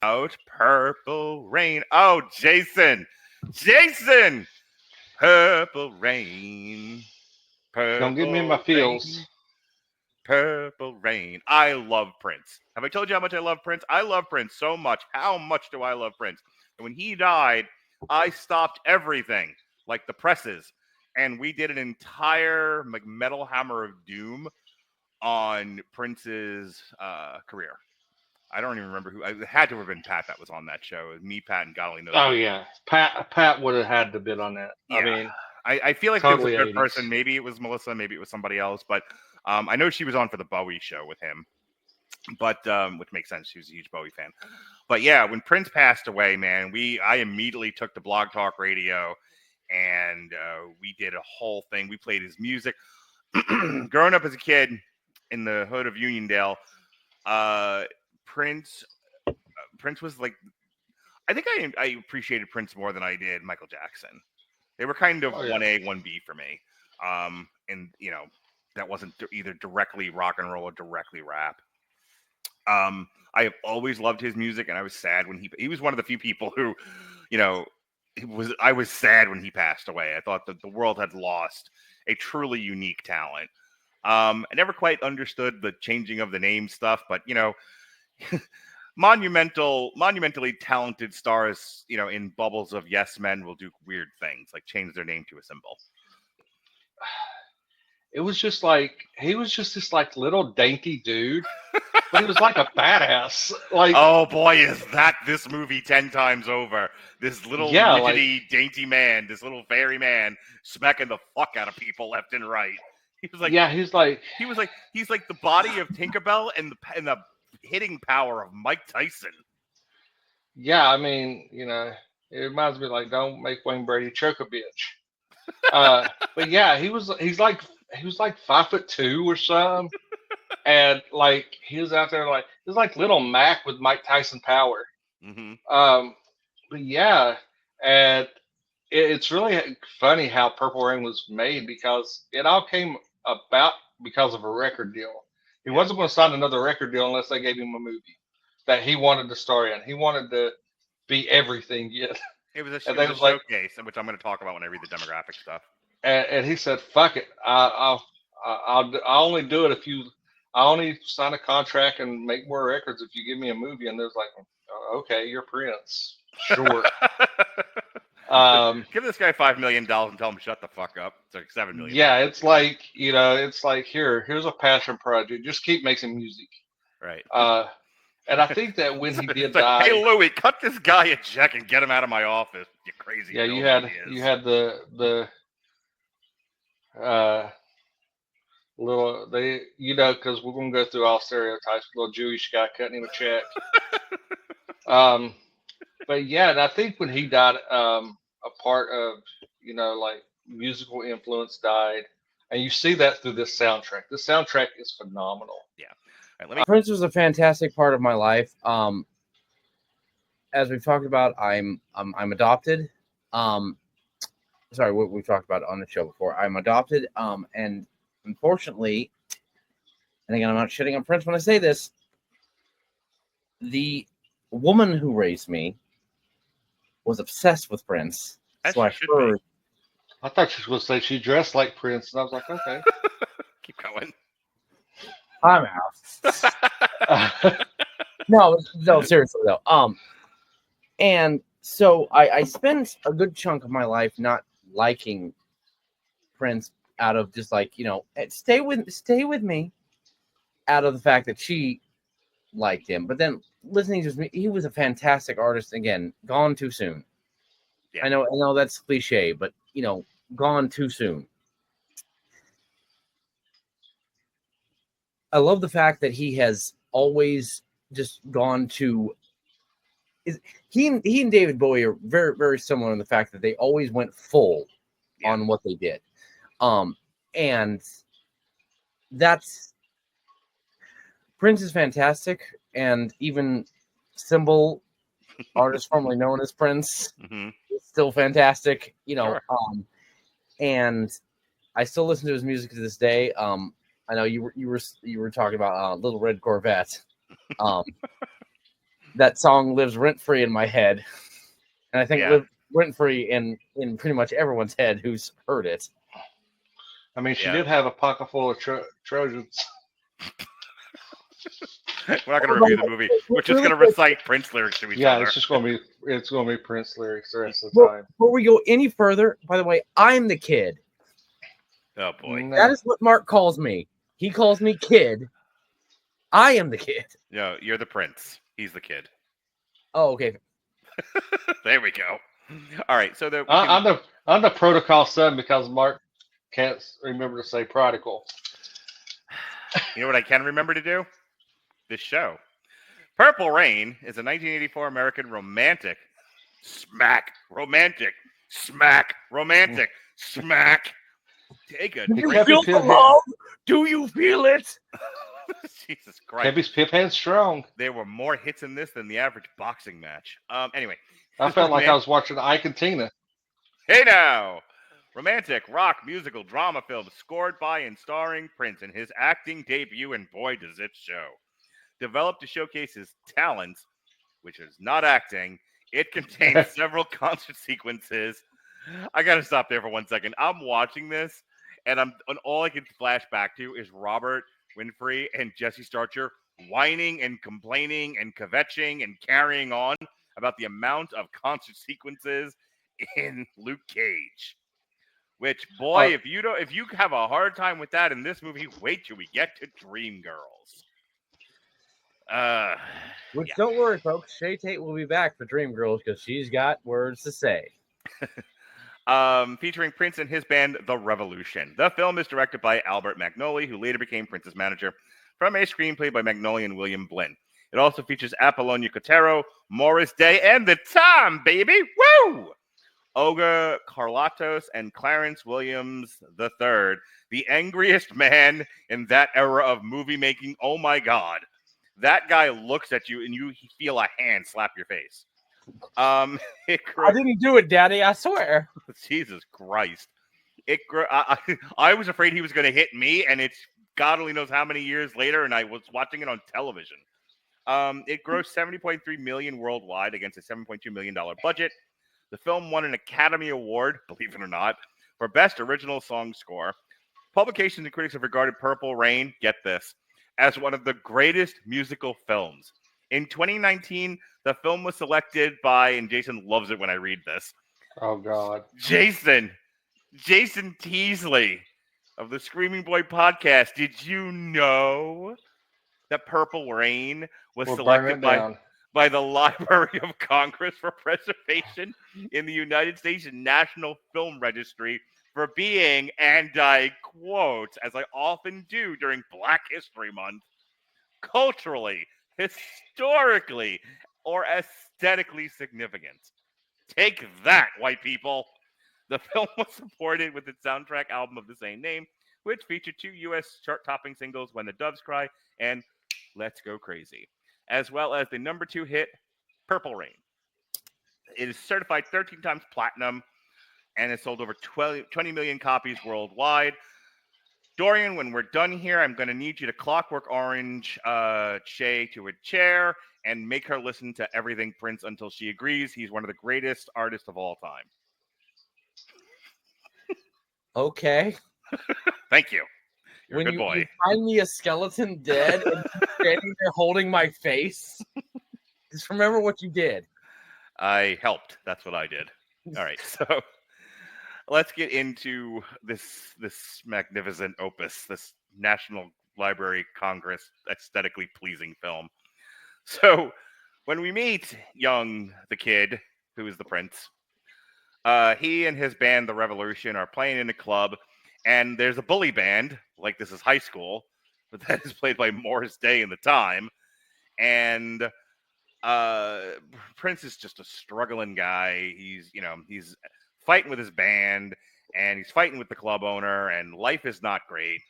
Out purple rain. Oh, Jason. Jason. Purple rain. Don't give me my Purple feels. rain. Purple rain. I love Prince. Have I told you how much I love Prince? I love Prince so much. How much do I love Prince? And when he died, I stopped everything, like the presses, and we did an entire Metal Hammer of Doom on Prince's career. I don't even remember who. It had to have been Pat that was on that show. It was me, Pat, and God only knows Oh who. yeah, Pat would have had to bid on that. I Yeah, mean, I feel like there was a totally third 80s. person. Maybe it was Melissa. Maybe it was somebody else. But I know she was on for the Bowie show with him. But which makes sense. She was a huge Bowie fan. But yeah, when Prince passed away, man, I immediately took to Blog Talk Radio, and we did a whole thing. We played his music. Growing up as a kid in the hood of Uniondale, Prince was like, I think I appreciated Prince more than I did Michael Jackson. They were kind of 1A, 1B for me. And that wasn't either directly rock and roll or directly rap. I have always loved his music, and I was sad when he was one of the few people who, I was sad when he passed away. I thought that the world had lost a truly unique talent. I never quite understood the changing of the name stuff, but monumentally talented stars, in bubbles of yes men will do weird things like change their name to a symbol. It was just like he was just this like little dainty dude, but he was like a badass. Like, oh boy, is that this movie 10 times over? This little midgety, dainty man, this little fairy man, smacking the fuck out of people left and right. He was like, he's like the body of Tinkerbell and the hitting power of Mike Tyson. Yeah, I mean, it reminds me like don't make Wayne Brady choke a bitch. But yeah, he was like 5'2" or something, and like he was out there like he was like Little Mac with Mike Tyson power. Mm-hmm. But yeah, and it's really funny how Purple Rain was made because it all came about because of a record deal. He wasn't going to sign another record deal unless they gave him a movie that he wanted to star in. He wanted to be everything yet. It was a showcase, which I'm going to talk about when I read the demographic stuff. And he said, "Fuck it, I'll only do it if you. I only sign a contract and make more records if you give me a movie." And there's like, oh, "Okay, you're Prince, sure." Give this guy $5 million and tell him to shut the fuck up. It's like $7 million. Yeah, it's like it's like here's a passion project. Just keep making music, right? And I think that when he did die, hey Louie, cut this guy a check and get him out of my office. You crazy. Yeah, you had the little because we're gonna go through all stereotypes. Little Jewish guy cutting him a check. But yeah, and I think when he died, a part of like musical influence died, and you see that through this soundtrack. This soundtrack is phenomenal. Yeah. Prince was a fantastic part of my life. As we've talked about, I'm adopted. Sorry, what we talked about on the show before. I'm adopted. And unfortunately, and again, I'm not shitting on Prince when I say this, the woman who raised me was obsessed with Prince. So I heard. I thought she was going to say she dressed like Prince, and I was like, okay. Keep going. I'm out. No, seriously though. And so I spent a good chunk of my life not liking Prince out of just like, stay with me out of the fact that she liked him. But then listening to me, he was a fantastic artist. Again, gone too soon. Yeah. I know that's cliche, but gone too soon. I love the fact that he has always just gone to. He and David Bowie are very, very similar in the fact that they always went full on what they did, and that's Prince is fantastic, and even Symbol, artist formerly known as Prince, is still fantastic. Sure. And I still listen to his music to this day. I know you were talking about Little Red Corvette. that song lives rent-free in my head. And I think Yeah. live rent-free in pretty much everyone's head who's heard it. I mean, she Yeah. did have a pocket full of Trojans. We're not going to review the movie. We're just going to recite Prince lyrics to each Yeah, other. it's just gonna be Prince lyrics the rest of the Well, time. before we go any further, by the way, I'm the kid. Oh boy. No. That is what Mark calls me. He calls me kid. I am the kid. No, you're the prince. He's the kid. Oh, okay. There we go. All right. So I'm the protocol son because Mark can't remember to say prodigal. you know what I can remember to do? This show. Purple Rain is a 1984 American romantic smack. Take a Do you Happy feel the Pip- love? Do you feel it? Jesus Christ. Kevin's Pip Hand's strong. There were more hits in this than the average boxing match. Anyway. I felt like I was watching Ike and Tina. Hey now! Romantic, rock, musical, drama film scored by and starring Prince in his acting debut, and boy does it show. Developed to showcase his talents, which is not acting, it contains several concert sequences. I gotta stop there for 1 second. I'm watching this, and all I can flash back to is Robert Winfrey and Jesse Starcher whining and complaining and kvetching and carrying on about the amount of concert sequences in Luke Cage. Which, boy, if you have a hard time with that in this movie, wait till we get to Dreamgirls. Which, don't worry, folks. Shay Tate will be back for Dreamgirls because she's got words to say. Featuring Prince and his band, The Revolution. The film is directed by Albert Magnoli, who later became Prince's manager, from a screenplay by Magnoli and William Blinn. It also features Apollonia Cotero, Morris Day, and The Time, baby! Woo! Olga Carlatos and Clarence Williams III, the angriest man in that era of movie making. Oh my God. That guy looks at you and you feel a hand slap your face. I didn't do it, Daddy, I swear. Jesus Christ. I was afraid he was going to hit me, and it's God only knows how many years later, and I was watching it on television. It grossed $70.3 million worldwide against a $7.2 million budget. The film won an Academy Award, believe it or not, for Best Original Song Score. Publications and critics have regarded Purple Rain, get this, as one of the greatest musical films. In 2019, the film was selected by, and Jason loves it when I read this. Oh, God. Jason Teasley of the Screaming Boy podcast. Did you know that Purple Rain was selected by the Library of Congress for preservation in the United States National Film Registry for being, and I quote, as I often do during Black History Month, culturally, historically, or aesthetically significant? Take that, white people. The film was supported with its soundtrack album of the same name, which featured 2 U.S. chart-topping singles, When the Doves Cry and Let's Go Crazy, as well as the number 2 hit, Purple Rain. It is certified 13 times platinum, and it sold over 20 million copies worldwide. Dorian, when we're done here, I'm going to need you to Clockwork Orange Shay to a chair and make her listen to everything Prince until she agrees he's one of the greatest artists of all time. Okay. Thank you. You're when a good boy. You find me a skeleton dead and standing there holding my face, just remember what you did. I helped. That's what I did. All right. So let's get into this magnificent opus, this National Library Congress aesthetically pleasing film. So when we meet the kid, who is the prince, he and his band, The Revolution, are playing in a club, and there's a bully band, like this is high school, but that is played by Morris Day in The Time. And Prince is just a struggling guy. He's fighting with his band, and he's fighting with the club owner, and life is not great.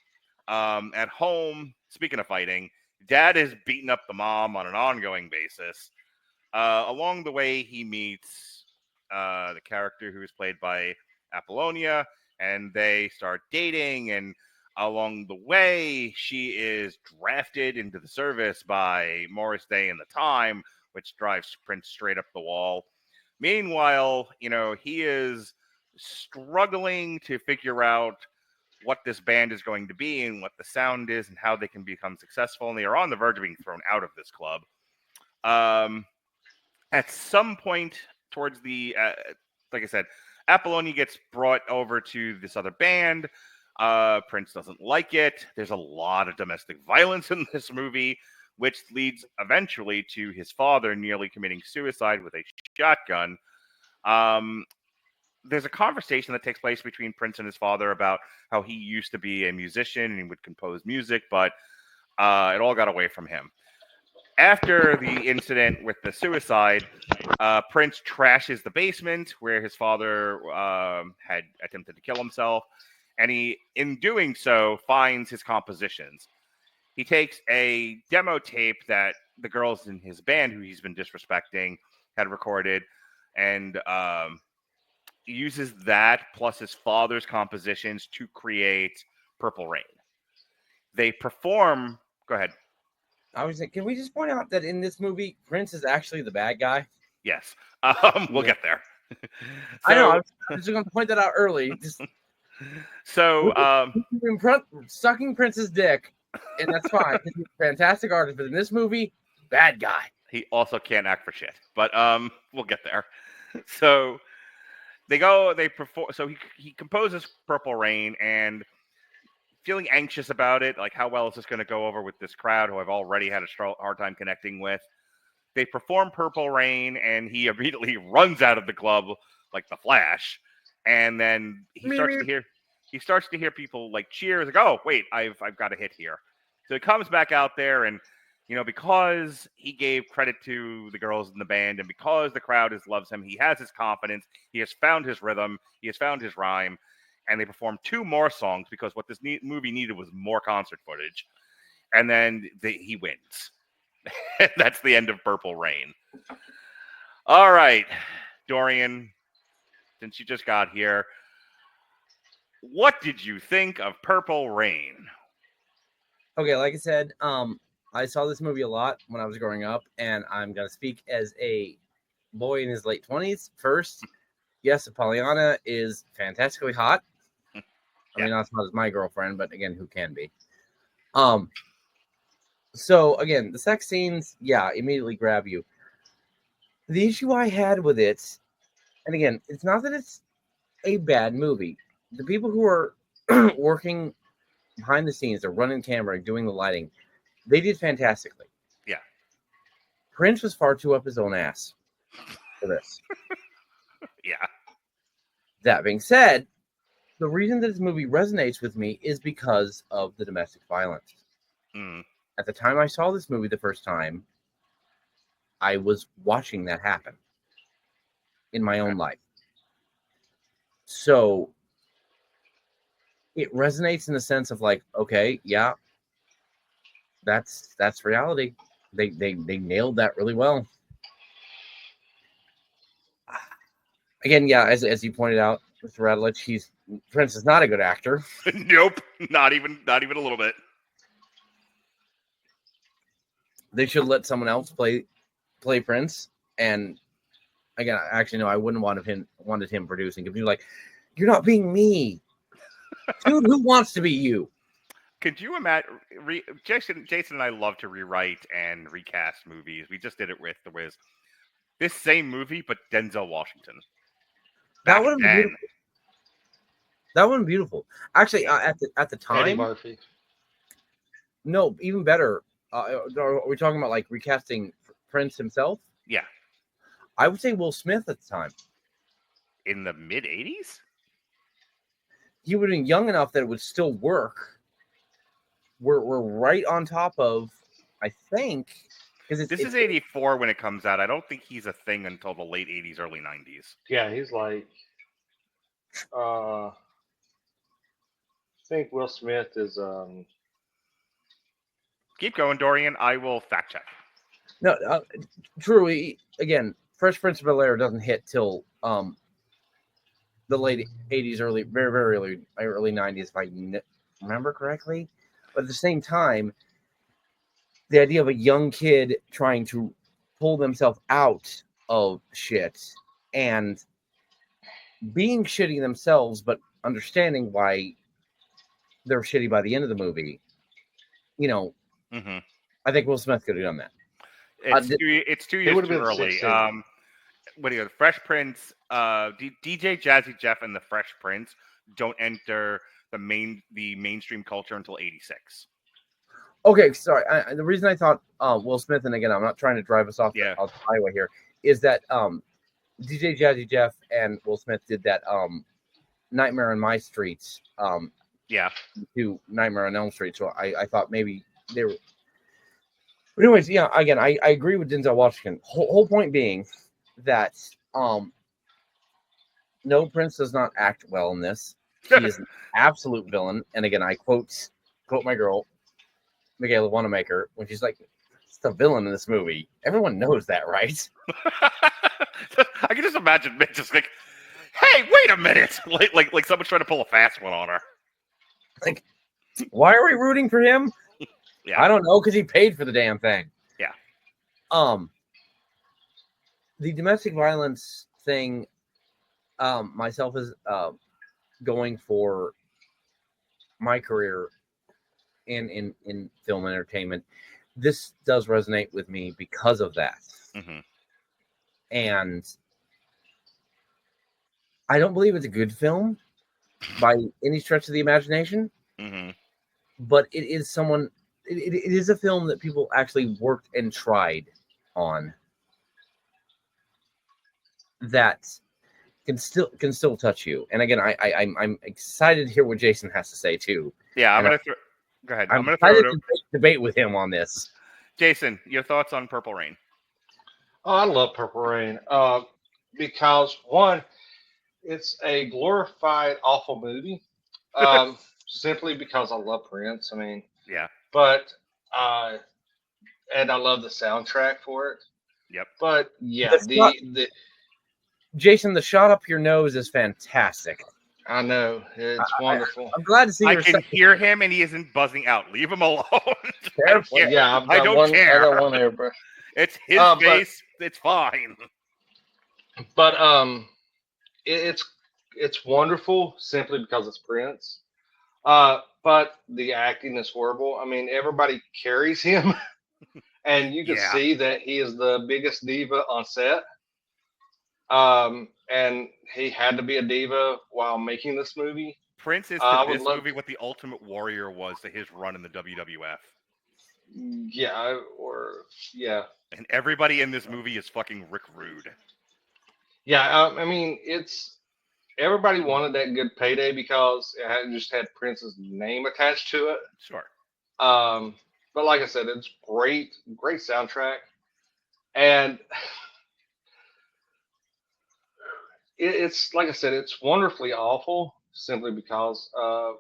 At home, speaking of fighting, Dad is beating up the mom on an ongoing basis. Along the way, he meets the character who is played by Apollonia, and they start dating, and along the way, she is drafted into the service by Morris Day in The Time, which drives Prince straight up the wall. Meanwhile, he is struggling to figure out what this band is going to be and what the sound is and how they can become successful. And they are on the verge of being thrown out of this club. At some point towards the, like I said, Apollonia gets brought over to this other band. Prince doesn't like it. There's a lot of domestic violence in this movie, which leads eventually to his father nearly committing suicide with a shotgun. There's a conversation that takes place between Prince and his father about how he used to be a musician and he would compose music, but it all got away from him. After the incident with the suicide, Prince trashes the basement where his father had attempted to kill himself, and he, in doing so, finds his compositions. He takes a demo tape that the girls in his band, who he's been disrespecting, had recorded, and uses that plus his father's compositions to create Purple Rain. They perform... Go ahead. I was like, can we just point out that in this movie, Prince is actually the bad guy? Yes. We'll get there. I know. I was just going to point that out early. Sucking Prince's dick, and that's fine. He's a fantastic artist, but in this movie, bad guy. He also can't act for shit, but we'll get there. So they perform. So he composes Purple Rain, and feeling anxious about it, like how well is this going to go over with this crowd who I've already had a hard time connecting with. They perform Purple Rain, and he immediately runs out of the club like the Flash, and then he starts to hear people like cheer. He's like, oh wait, I've got a hit here. So he comes back out there, and because he gave credit to the girls in the band, and because the crowd loves him, he has his confidence. He has found his rhythm. He has found his rhyme. And they performed 2 more songs because what this movie needed was more concert footage. And then he wins. That's the end of Purple Rain. All right, Dorian, since you just got here, what did you think of Purple Rain? Okay, like I said, I saw this movie a lot when I was growing up, and I'm going to speak as a boy in his late 20s. First, yes, Apollina is fantastically hot. I mean, not as hot as my girlfriend, but again, who can be? So again, the sex scenes, immediately grab you. The issue I had with it, and again, it's not that it's a bad movie. The people who are working behind the scenes, they're running camera and doing the lighting, they did fantastically. Yeah. Prince was far too up his own ass for this. Yeah. That being said, the reason that this movie resonates with me is because of the domestic violence. Mm. At the time I saw this movie the first time, I was watching that happen in my own life. So it resonates in the sense of like, okay, yeah, that's reality. They nailed that really well. Again, yeah, as you pointed out, Mr. Radulich, Prince is not a good actor. Nope, not even a little bit. They should let someone else play Prince. And again, actually, no, I wouldn't wanted him producing. If you're like, you're not being me, dude. Who wants to be you? Could you imagine? Jason and I love to rewrite and recast movies. We just did it with The Wiz. This same movie, but Denzel Washington. That would have been beautiful. That would have been beautiful. Actually, at the time, Eddie Murphy. No, even better. Are we talking about like recasting Prince himself? Yeah, I would say Will Smith at the time. In the mid '80s, he would have been young enough that it would still work. We're right on top of, I think, because this is '84 when it comes out. I don't think he's a thing until the late '80s, early '90s. Yeah, he's like, I think Will Smith is. Keep going, Dorian. I will fact check. No, truly, again, Fresh Prince of Bel-Air doesn't hit till the late '80s, very, very early '90s, if I remember correctly. But at the same time, the idea of a young kid trying to pull themselves out of shit and being shitty themselves, but understanding why they're shitty by the end of the movie. I think Will Smith could have done that. It's 2 years too early. 16. What do you? The Fresh Prince, DJ Jazzy Jeff, and the Fresh Prince don't enter the mainstream culture until '86. Okay, sorry. The reason I thought Will Smith, and again, I'm not trying to drive us off the highway here, is that DJ Jazzy Jeff and Will Smith did that Nightmare on My Street. To Nightmare on Elm Street. So I thought maybe they were. But anyways, yeah. Again, I agree with Denzel Washington. Whole point being that no, Prince does not act well in this. He is an absolute villain. And again, I quote my girl, Michaela Wanamaker, when she's like, "It's the villain in this movie." Everyone knows that, right? I can just imagine Mitch just like, "Hey, wait a minute!" like someone's trying to pull a fast one on her. Like, why are we rooting for him? Yeah, I don't know, because he paid for the damn thing. Yeah. The domestic violence thing, myself is going for my career in film entertainment. This does resonate with me because of that. And I don't believe it's a good film by any stretch of the imagination. But it is it is a film that people actually worked and tried on that can still touch you. And again, I'm excited to hear what Jason has to say too. Yeah, go ahead. I'm excited to debate with him on this. Jason, your thoughts on Purple Rain? Oh, I love Purple Rain because one, it's a glorified awful movie. Simply because I love Prince. I mean, yeah. But and I love the soundtrack for it. Yep. But yeah, the Jason, the shot up your nose is fantastic. I know, it's wonderful. I'm glad to see. I can hear him, and he isn't buzzing out. Leave him alone. Yeah, I don't care. I don't want airbrush. It's his face. It's fine. But it's wonderful simply because it's Prince. But the acting is horrible. I mean, everybody carries him, and you can see that he is the biggest diva on set. And he had to be a diva while making this movie. Prince is to this movie what the Ultimate Warrior was to his run in the WWF. Yeah, And everybody in this movie is fucking Rick Rude. Yeah, I mean, everybody wanted that good payday because it just had Prince's name attached to it. Sure. But like I said, it's great soundtrack, and it's like I said, it's wonderfully awful simply because of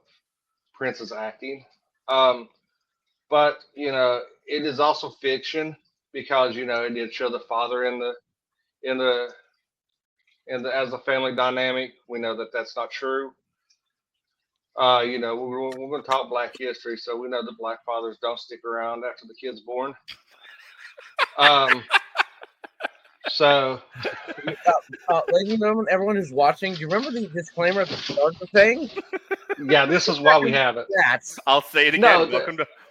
Prince's acting. But it is also fiction because it did show the father in the as a family dynamic. We know that that's not true. We're going to talk Black history, so we know that Black fathers don't stick around after the kid's born. So, ladies and gentlemen, everyone who's watching, do you remember the disclaimer at the start of the thing? Yeah, this is why we have it. I'll say it again.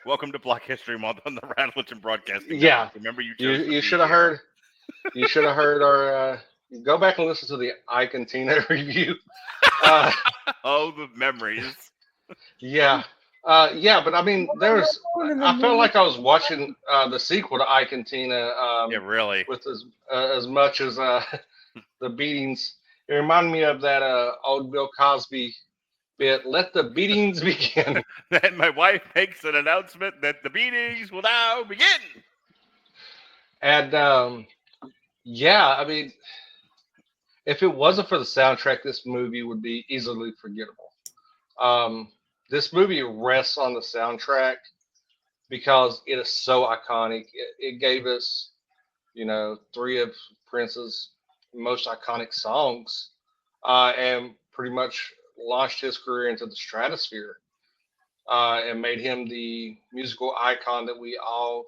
Welcome to Black History Month on the Radulich and Broadcasting. Yeah, remember you should have heard. You should have heard our. Go back and listen to the Ike and Tina review. Oh, the memories. Yeah. But I mean, I felt like I was watching the sequel to Ike and Tina. Yeah, really. With as much as the beatings. It reminded me of that old Bill Cosby bit, "Let the beatings begin." Then my wife makes an announcement that the beatings will now begin. And I mean, if it wasn't for the soundtrack, this movie would be easily forgettable. This movie rests on the soundtrack because it is so iconic. It gave us, 3 of Prince's most iconic songs, and pretty much launched his career into the stratosphere, and made him the musical icon that we all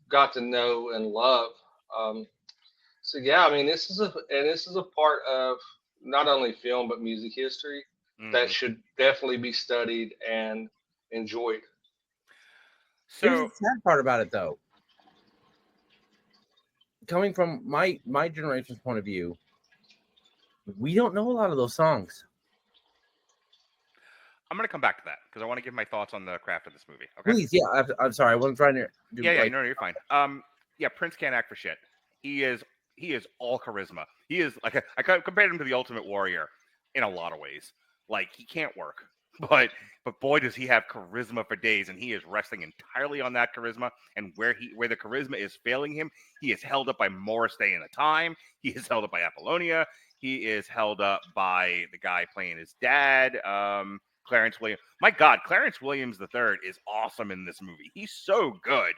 got to know and love. So yeah, I mean, this is a part of not only film but music history that should definitely be studied and enjoyed. Here's So the sad part about it, though. Coming from my generation's point of view, we don't know a lot of those songs. I'm going to come back to that because I want to give my thoughts on the craft of this movie. Okay. Please, yeah. I'm sorry. I wasn't trying to do. Yeah, no, you're fine. Yeah, Prince can't act for shit. He is all charisma. He is like I compared him to the Ultimate Warrior in a lot of ways. Like he can't work, but boy does he have charisma for days, and he is resting entirely on that charisma. And where the charisma is failing him, he is held up by Morris Day in the Time. He is held up by Apollonia. He is held up by the guy playing his dad, Clarence Williams. My God, Clarence Williams III is awesome in this movie. He's so good.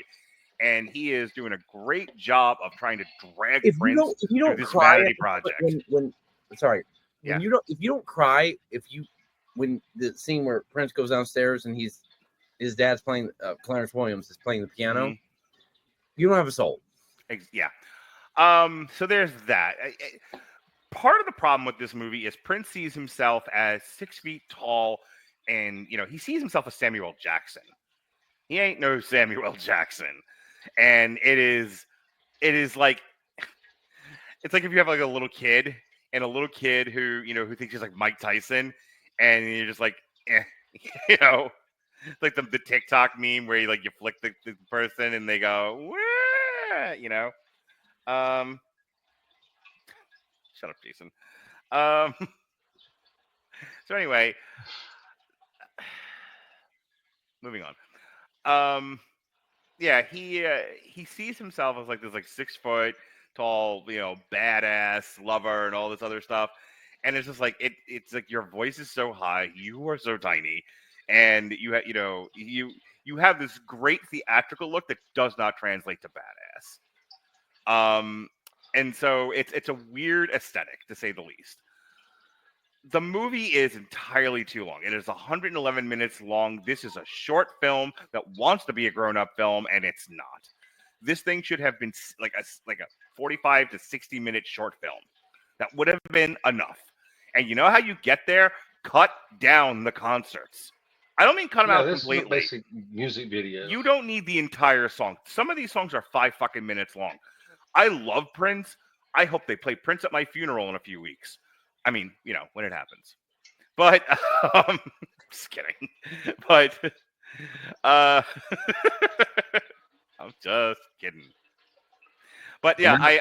And he is doing a great job of trying to drag Prince through this vanity project. When you don't cry, when the scene where Prince goes downstairs and his dad's playing, Clarence Williams is playing the piano, you don't have a soul. Yeah. So there's that. Part of the problem with this movie is Prince sees himself as 6 feet tall, and he sees himself as Samuel Jackson. He ain't no Samuel Jackson. And it is like, it's like if you have like a little kid who thinks he's like Mike Tyson, and you're just like, like the TikTok meme where you flick the person and they go, wah! Shut up, Jason. So anyway, moving on. Yeah, he sees himself as like this 6 foot tall, badass lover and all this other stuff. And it's just like it's like your voice is so high, you are so tiny, and you have this great theatrical look that does not translate to badass. And so it's a weird aesthetic, to say the least. The movie is entirely too long. It is 111 minutes long. This is a short film that wants to be a grown-up film, and it's not. This thing should have been like a 45 to 60-minute short film. That would have been enough. And you know how you get there? Cut down the concerts. I don't mean cut them out completely. This is a basic music video. You don't need the entire song. Some of these songs are 5 fucking minutes long. I love Prince. I hope they play Prince at my funeral in a few weeks. I mean, when it happens. But, just kidding. But, I'm just kidding. But yeah,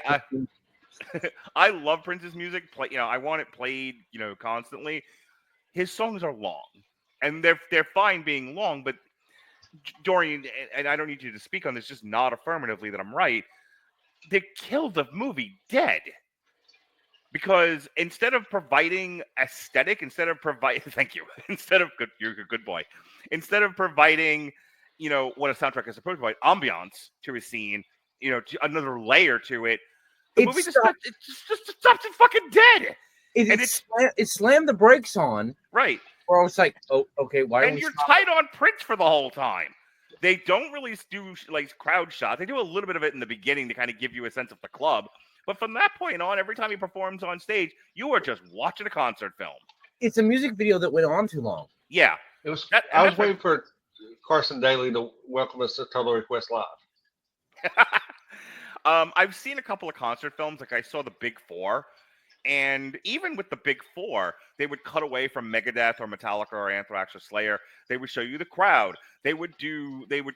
I love Prince's music. I want it played, constantly. His songs are long, and they're fine being long. But Dorian, and I don't need you to speak on this, just not affirmatively that I'm right. They killed the movie dead. Because instead of providing aesthetic, you're a good boy. Instead of providing, what a soundtrack is supposed to provide, ambiance to a scene, another layer to it, the movie just stops it fucking dead. It slammed the brakes on. Right. Or I was like, oh, okay, why? And you're tight on Prince for the whole time. They don't really do like crowd shots. They do a little bit of it in the beginning to kind of give you a sense of the club. But from that point on, every time he performs on stage, you are just watching a concert film. It's a music video that went on too long. Yeah. It was. I was waiting for Carson Daly to welcome us to Total Request Live. I've seen a couple of concert films. Like I saw the Big Four. And even with the Big Four, they would cut away from Megadeth or Metallica or Anthrax or Slayer. They would show you the crowd. They would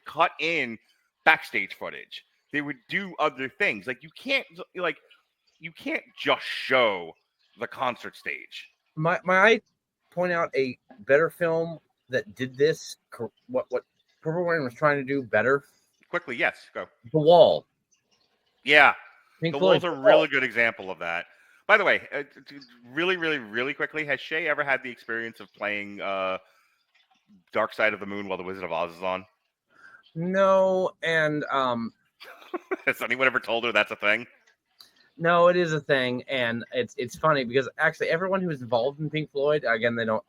cut in backstage footage. They would do other things. Like you can't just show the concert stage. Might I point out a better film that did this? What Purple Rain was trying to do better. Quickly, yes, go. The Wall. Yeah, Pink The Floyd's Wall's a really good example of that. By the way, really, really, really quickly, has Shay ever had the experience of playing Dark Side of the Moon while The Wizard of Oz is on? No, and has anyone ever told her that's a thing? No, it is a thing, and it's funny because actually everyone who's involved in Pink Floyd, again, they don't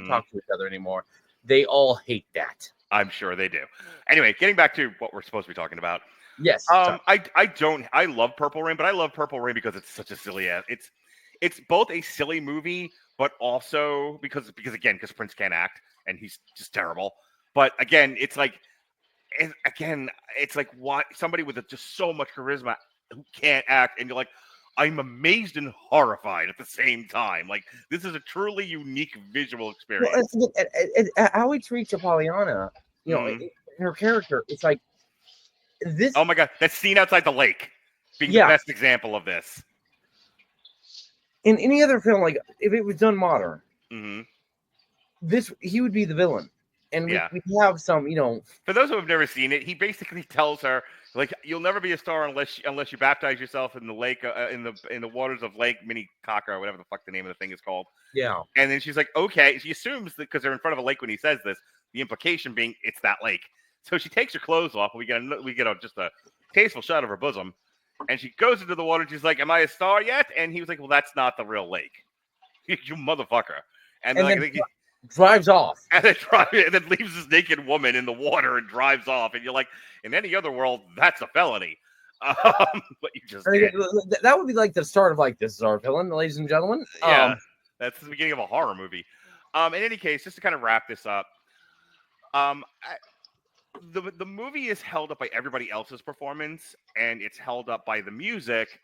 talk to each other anymore. They all hate that. I'm sure they do. Anyway, getting back to what we're supposed to be talking about. Yes. I love Purple Rain, but I love Purple Rain because it's such a silly ass. It's both a silly movie, but also because Prince can't act and he's just terrible. But again, it's like what somebody with just so much charisma who can't act, and you're like, I'm amazed and horrified at the same time. Like, this is a truly unique visual experience. Well, how he treats Apollina, in her character, it's like this. Oh my god, that scene outside the lake being the best example of this. In any other film, like if it was done modern, he would be the villain, and we have some, For those who have never seen it, he basically tells her, like, you'll never be a star unless you baptize yourself in the lake, in the waters of Lake Minneapolis, or whatever the fuck the name of the thing is called. Yeah. And then she's like, okay. She assumes that because they're in front of a lake when he says this, the implication being it's that lake. So she takes her clothes off, and we get just a tasteful shot of her bosom, and she goes into the water. And she's like, "Am I a star yet?" And he was like, "Well, that's not the real lake, you motherfucker." And then drives off, and then leaves this naked woman in the water and drives off. And you're like, in any other world, that's a felony. But you just did. That would be like the start of like, this is our villain, ladies and gentlemen. Yeah, that's the beginning of a horror movie. In any case, just to kind of wrap this up, the movie is held up by everybody else's performance, and it's held up by the music.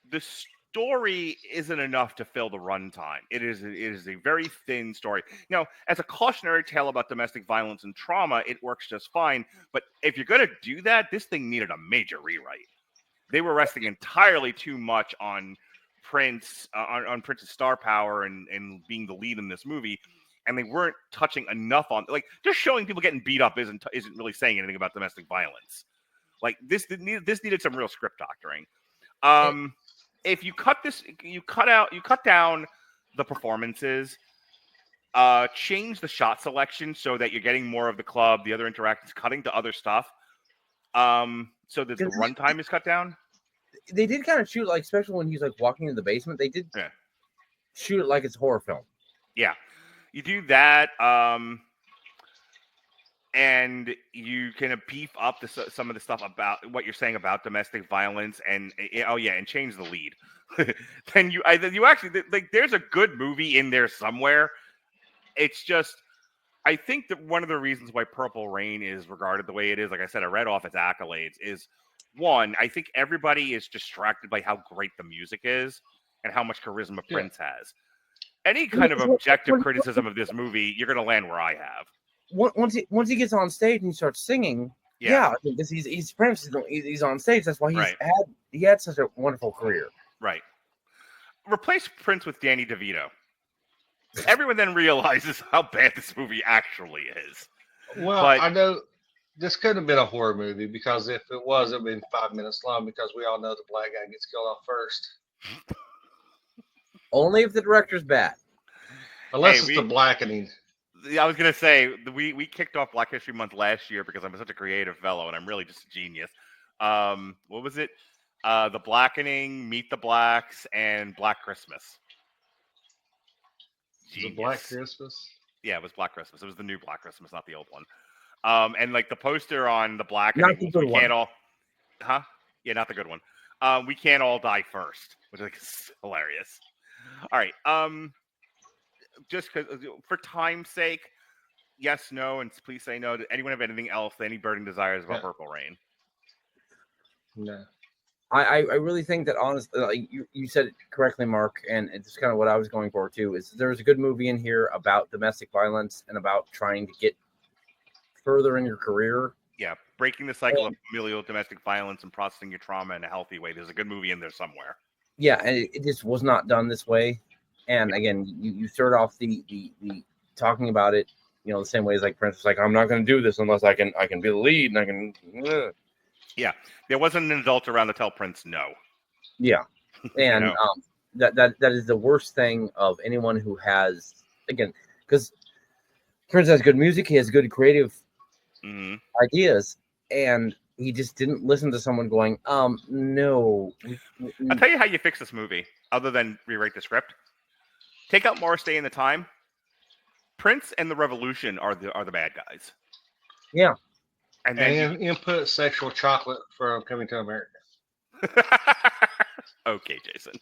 The story isn't enough to fill the runtime. It is a very thin story. Now, as a cautionary tale about domestic violence and trauma, it works just fine. But if you're going to do that, this thing needed a major rewrite. They were resting entirely too much on Prince, on Prince's star power and being the lead in this movie. And they weren't touching enough on, like, just showing people getting beat up isn't really saying anything about domestic violence. Like, this needed some real script doctoring. If you cut down the performances, change the shot selection so that you're getting more of the club, the other interactions, cutting to other stuff, so that the runtime is cut down. They did kind of shoot, like, especially when he's like walking in the basement, they did shoot it like it's a horror film. Yeah. You do that, and you can beef up some of the stuff about what you're saying about domestic violence, and and change the lead. Then you actually, like, there's a good movie in there somewhere. It's just, I think that one of the reasons why Purple Rain is regarded the way it is, like I said, I read off its accolades, is one, I think everybody is distracted by how great the music is and how much charisma Prince has. Any kind of objective criticism of this movie, you're going to land where I have. Once he gets on stage and he starts singing, because he's Prince, he's on stage. That's why he had such a wonderful career. Right. Replace Prince with Danny DeVito. Everyone then realizes how bad this movie actually is. Well, I know this could have been a horror movie, because if it was, it would have been 5 minutes long, because we all know the black guy gets killed off first. Only if the director's bad. Unless it's the blackening. I was going to say, we kicked off Black History Month last year because I'm such a creative fellow and I'm really just a genius. What was it? The Blackening, Meet the Blacks, and Black Christmas. The Black Christmas? Yeah, it was Black Christmas. It was the new Black Christmas, not the old one. And like the poster on the Blackening, not the good one. Yeah, not the good one. We Can't All Die First, which is hilarious. All right. Just because, for time's sake, yes, no, and please say no. Does anyone have anything else? Any burning desires about Purple Rain? No. I really think that, honestly, like you said it correctly, Mark, and it's kind of what I was going for too. Is there's a good movie in here about domestic violence and about trying to get further in your career. Yeah, breaking the cycle of familial domestic violence and processing your trauma in a healthy way. There's a good movie in there somewhere. Yeah, and it just was not done this way. And again, you start off the talking about it, the same way as like Prince was like, I'm not going to do this unless I can be the lead and I can. Yeah, there wasn't an adult around to tell Prince no. Yeah, and that is the worst thing of anyone who has, again, because Prince has good music, he has good creative ideas, and he just didn't listen to someone going, no. I'll tell you how you fix this movie, other than rewrite the script. Take out Morris Day and the Time. Prince and the Revolution are the bad guys. Yeah. And then And input sexual chocolate from Coming to America. okay, Jason.